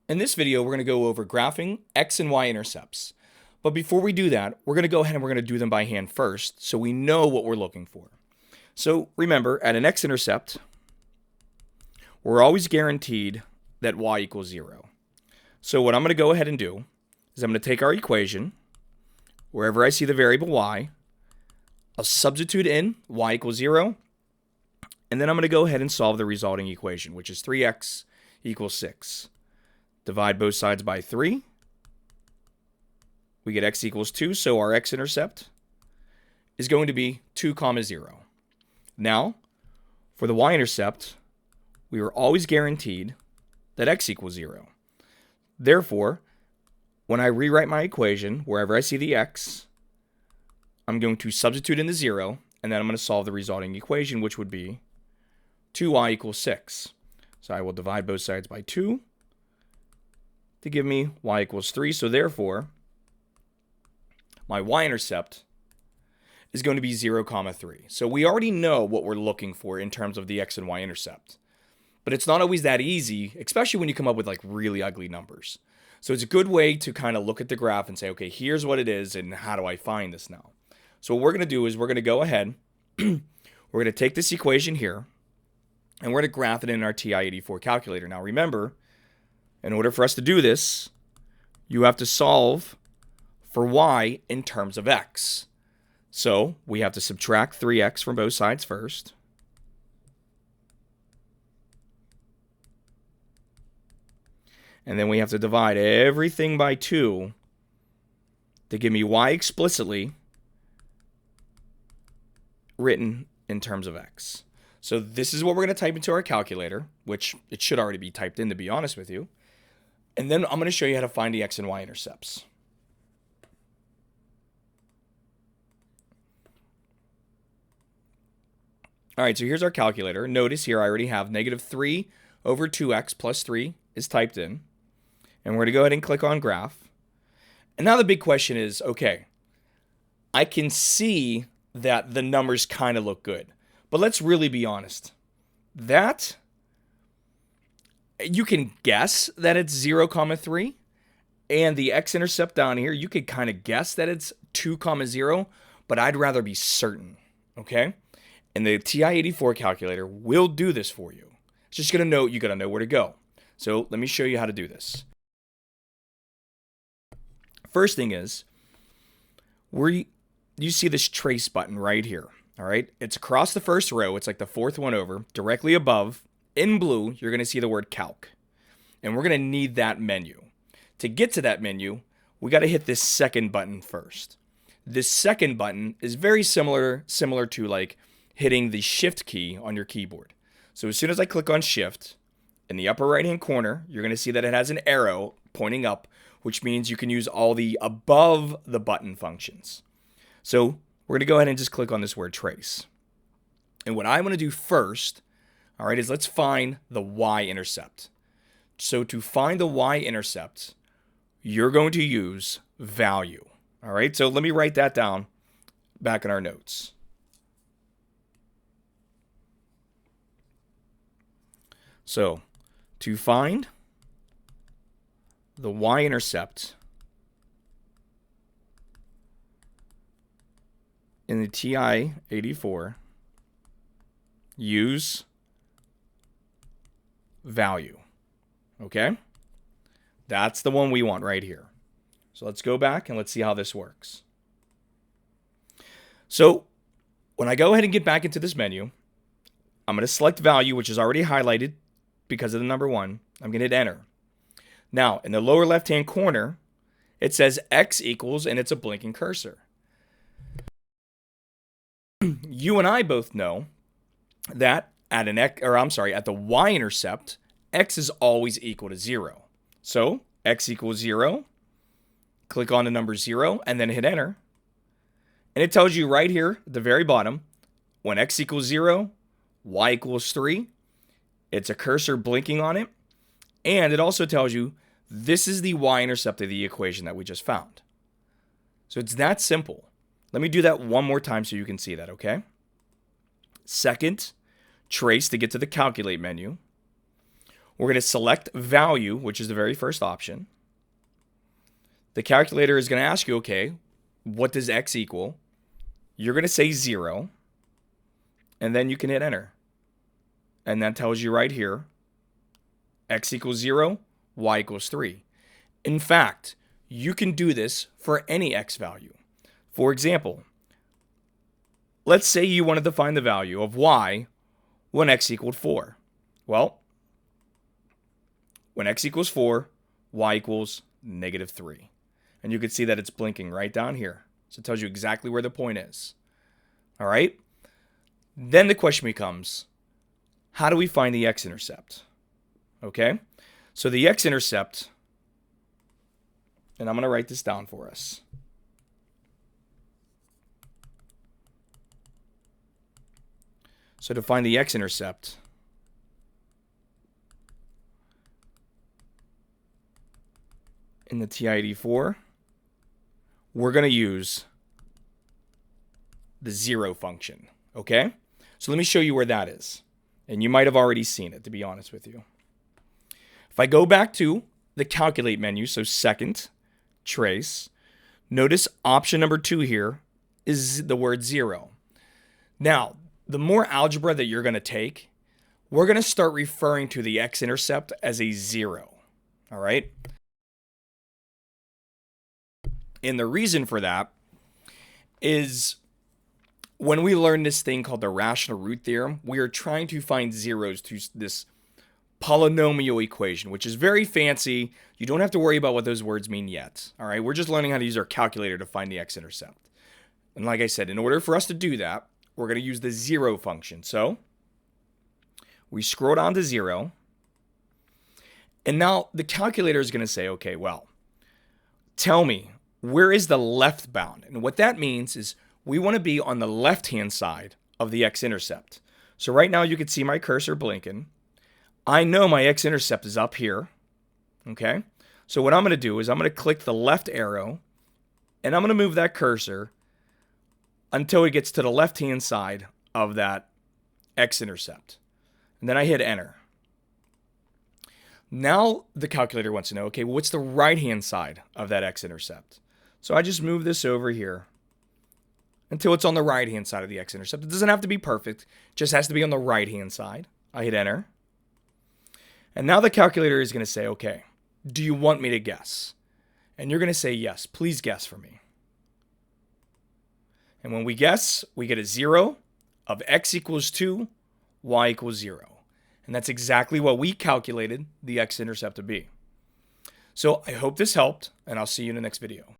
In this video, we're going to go over graphing x and y intercepts. But before we do that, we're going to go ahead and we're going to do them by hand first so we know what we're looking for. So remember, at an x-intercept, we're always guaranteed that y equals 0. So what I'm going to go ahead and do is I'm going to take our equation, wherever I see the variable y, I'll substitute in y equals 0, and then I'm going to go ahead and solve the resulting equation, which is 3x equals 6. Divide both sides by 3. We get x equals 2, so our x-intercept is going to be 2, 0. Now, for the y-intercept, we are always guaranteed that x equals 0. Therefore, when I rewrite my equation, wherever I see the x, I'm going to substitute in the 0, and then I'm going to solve the resulting equation, which would be 2y equals 6. So I will divide both sides by 2 to give me y equals 3. So therefore, my y-intercept is going to be 0, 3. So we already know what we're looking for in terms of the x and y-intercept. But it's not always that easy, especially when you come up with like really ugly numbers. So it's a good way to kind of look at the graph and say, okay, here's what it is and how do I find this now? So what we're going to do is we're going to go ahead, we're going to take this equation here, and we're going to graph it in our TI-84 calculator. Now remember, in order for us to do this, you have to solve for y in terms of x. So we have to subtract 3x from both sides first. And then we have to divide everything by 2 to give me y explicitly written in terms of x. So this is what we're going to type into our calculator, which it should already be typed in, to be honest with you. And then I'm going to show you how to find the x and y intercepts. All right, so here's our calculator. Notice here I already have negative 3 over 2x plus 3 is typed in. And we're going to go ahead and click on graph. And now the big question is, okay, I can see that the numbers kind of look good. But let's really be honest. That, you can guess that it's 0, 3. And the x-intercept down here, you could kind of guess that it's 2, 0. But I'd rather be certain, okay? And the TI-84 calculator will do this for you. It's just going to know, you got to know where to go. So let me show you how to do this. First thing is, you see this trace button right here. All right, it's across the first row. It's like the fourth one over. Directly above, in blue, you're going to see the word calc. And we're going to need that menu. To get to that menu, we got to hit this second button first. This second button is very similar to like hitting the shift key on your keyboard. So as soon as I click on shift, in the upper right hand corner, you're going to see that it has an arrow pointing up, which means you can use all the above the button functions. So we're going to go ahead and just click on this word trace. And what I want to do first, all right, is let's find the y-intercept. So to find the y-intercept, you're going to use value. All right, so let me write that down back in our notes. So to find the y-intercept in the TI-84, use value. Okay? That's the one we want right here. So let's go back and let's see how this works. So when I go ahead and get back into this menu, I'm going to select value, which is already highlighted because of the number 1. I'm going to hit enter. Now, in the lower left-hand corner, it says x equals, and it's a blinking cursor. You and I both know that at the y-intercept, x is always equal to 0. So x equals 0, click on the number 0, and then hit enter. And it tells you right here at the very bottom, when x equals 0, y equals 3. It's a cursor blinking on it. And it also tells you this is the y-intercept of the equation that we just found. So it's that simple. Let me do that one more time so you can see that, okay? Second, trace to get to the calculate menu. We're going to select value, which is the very first option. The calculator is going to ask you, okay, what does x equal? You're going to say 0, and then you can hit enter. And that tells you right here, x equals 0, y equals 3. In fact, you can do this for any x value. For example, let's say you wanted to find the value of y when x equaled 4. Well, when x equals 4, y equals -3. And you can see that it's blinking right down here. So it tells you exactly where the point is. All right? Then the question becomes, how do we find the x-intercept? Okay? So the x-intercept, and I'm going to write this down for us. So to find the x-intercept, in the TI-84, we're going to use the 0 function, okay? So let me show you where that is. And you might have already seen it, to be honest with you. If I go back to the calculate menu, so second, trace, notice option number 2 here is the word 0. Now, the more algebra that you're going to take, we're going to start referring to the x-intercept as a 0, all right? And the reason for that is when we learn this thing called the rational root theorem, we are trying to find zeros through this polynomial equation, which is very fancy. You don't have to worry about what those words mean yet. All right, we're just learning how to use our calculator to find the x-intercept. And like I said, in order for us to do that, we're going to use the 0 function. So we scroll down to 0. And now the calculator is going to say, okay, well, tell me, where is the left bound? And what that means is we want to be on the left-hand side of the x-intercept. So right now you can see my cursor blinking. I know my x-intercept is up here. Okay? So what I'm going to do is I'm going to click the left arrow, and I'm going to move that cursor until it gets to the left-hand side of that x-intercept. And then I hit enter. Now the calculator wants to know, okay, what's the right-hand side of that x-intercept? So I just move this over here until it's on the right-hand side of the x-intercept. It doesn't have to be perfect, it just has to be on the right-hand side. I hit enter. And now the calculator is going to say, okay, do you want me to guess? And you're going to say, yes, please guess for me. And when we guess, we get a 0 of x equals 2, y equals 0. And that's exactly what we calculated the x-intercept to be. So I hope this helped, and I'll see you in the next video.